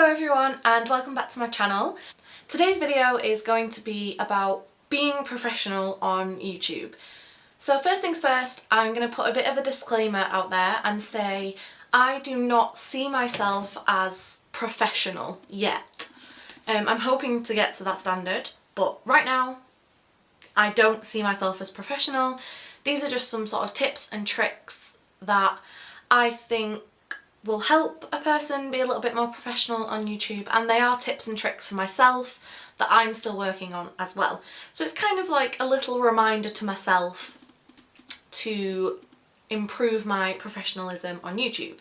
Hello everyone and welcome back to my channel. Today's video is going to be about being professional on YouTube. So first things first, I'm going to put a bit of a disclaimer out there and say I do not see myself as professional yet. I'm hoping to get to that standard, but right now I don't see myself as professional. These are just some sort of tips and tricks that I think will help a person be a little bit more professional on YouTube, and they are tips and tricks for myself that I'm still working on as well. So it's kind of like a little reminder to myself to improve my professionalism on YouTube.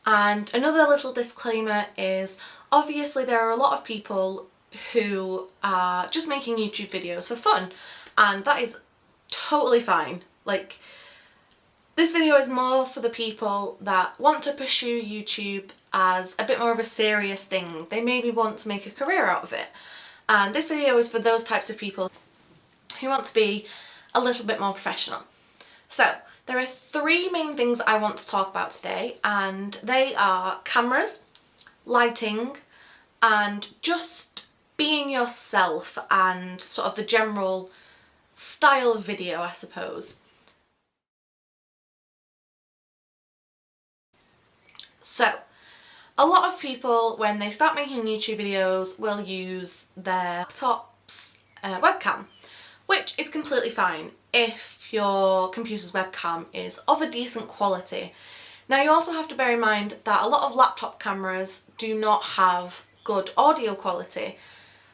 And another little disclaimer is, obviously there are a lot of people who are just making YouTube videos for fun, and that is totally fine. Like, this video is more for the people that want to pursue YouTube as a bit more of a serious thing. They maybe want to make a career out of it. And this video is for those types of people who want to be a little bit more professional. So, there are three main things I want to talk about today, and they are cameras, lighting, and just being yourself and sort of the general style of video, I suppose. So, a lot of people, when they start making YouTube videos, will use their laptop's webcam, which is completely fine if your computer's webcam is of a decent quality. Now, you also have to bear in mind that a lot of laptop cameras do not have good audio quality,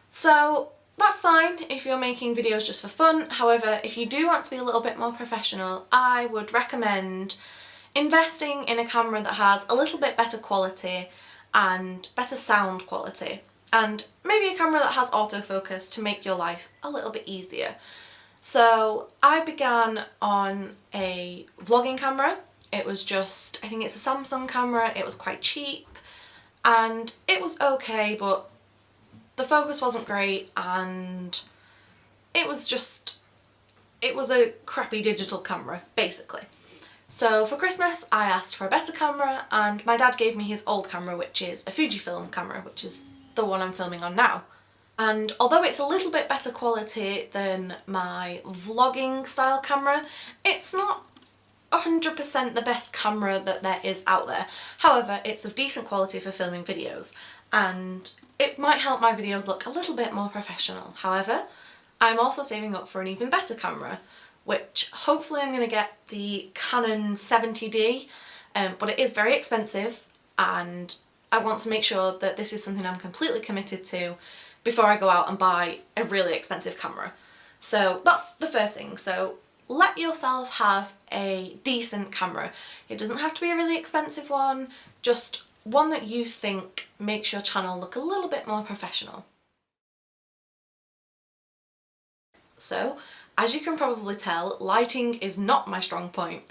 so that's fine if you're making videos just for fun. However, if you do want to be a little bit more professional, I would recommend investing in a camera that has a little bit better quality and better sound quality, and maybe a camera that has autofocus to make your life a little bit easier. So I began on a vlogging camera. It was just, I think it's a Samsung camera. It was quite cheap and it was okay, but the focus wasn't great and it was a crappy digital camera, basically. So for Christmas I asked for a better camera, and my dad gave me his old camera, which is a Fujifilm camera, which is the one I'm filming on now. And although it's a little bit better quality than my vlogging style camera, it's not 100% the best camera that there is out there. However, it's of decent quality for filming videos, and it might help my videos look a little bit more professional. However, I'm also saving up for an even better camera, which hopefully I'm going to get the Canon 70D, but it is very expensive and I want to make sure that this is something I'm completely committed to before I go out and buy a really expensive camera. So that's the first thing. So let yourself have a decent camera. It doesn't have to be a really expensive one, just one that you think makes your channel look a little bit more professional. So, as you can probably tell, lighting is not my strong point.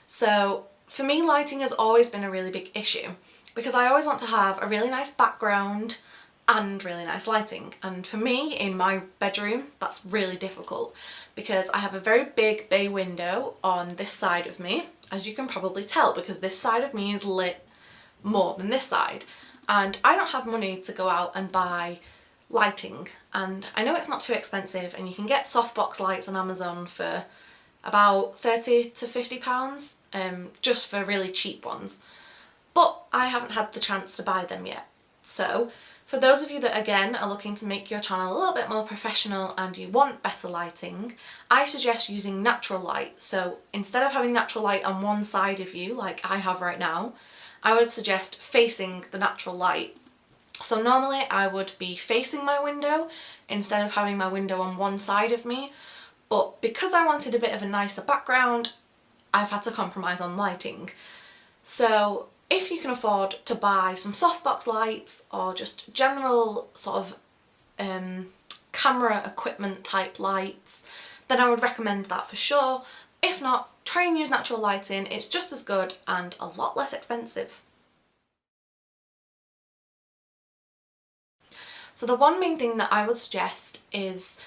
So for me, lighting has always been a really big issue because I always want to have a really nice background and really nice lighting. And for me, in my bedroom, that's really difficult because I have a very big bay window on this side of me, as you can probably tell, because this side of me is lit more than this side. And I don't have money to go out and buy lighting, and I know it's not too expensive, and you can get softbox lights on Amazon for about £30 to £50, just for really cheap ones, but I haven't had the chance to buy them yet. So for those of you that again are looking to make your channel a little bit more professional and you want better lighting, I suggest using natural light. So instead of having natural light on one side of you like I have right now, I would suggest facing the natural light. So normally I would be facing my window instead of having my window on one side of me, but because I wanted a bit of a nicer background, I've had to compromise on lighting. So if you can afford to buy some softbox lights or just general sort of camera equipment type lights, then I would recommend that for sure. If not, try and use natural lighting. It's just as good and a lot less expensive. So the one main thing that I would suggest is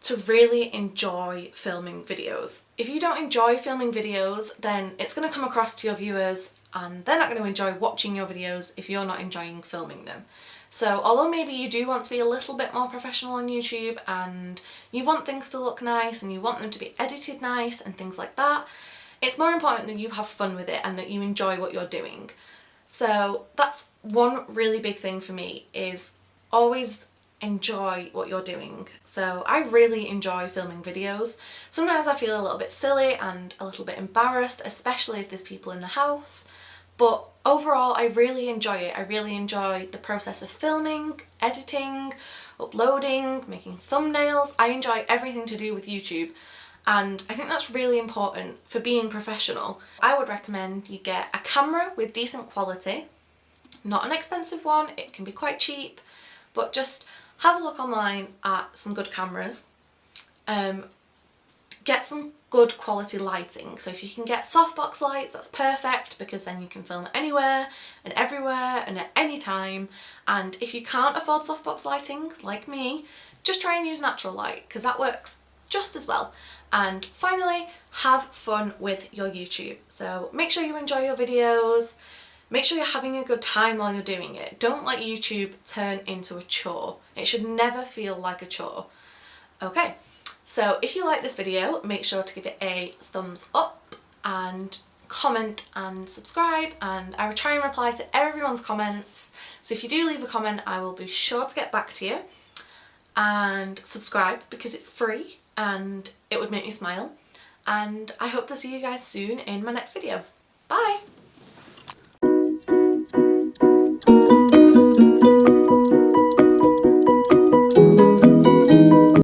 to really enjoy filming videos. If you don't enjoy filming videos, then it's going to come across to your viewers and they're not going to enjoy watching your videos if you're not enjoying filming them. So although maybe you do want to be a little bit more professional on YouTube and you want things to look nice and you want them to be edited nice and things like that, it's more important that you have fun with it and that you enjoy what you're doing. So that's one really big thing for me, is always enjoy what you're doing. So I really enjoy filming videos. Sometimes I feel a little bit silly and a little bit embarrassed, especially if there's people in the house, but overall I really enjoy it. I really enjoy the process of filming, editing, uploading, making thumbnails. I enjoy everything to do with YouTube, and I think that's really important for being professional. I would recommend you get a camera with decent quality, not an expensive one, it can be quite cheap, but just have a look online at some good cameras. Get some good quality lighting. So if you can get softbox lights, that's perfect, because then you can film anywhere and everywhere and at any time. And if you can't afford softbox lighting, like me, just try and use natural light, because that works just as well. And finally, have fun with your YouTube. So make sure you enjoy your videos. Make sure you're having a good time while you're doing it. Don't let YouTube turn into a chore. It should never feel like a chore. Okay, so if you like this video, make sure to give it a thumbs up and comment and subscribe, and I will try and reply to everyone's comments. So if you do leave a comment, I will be sure to get back to you. And subscribe, because it's free and it would make me smile. And I hope to see you guys soon in my next video. Bye!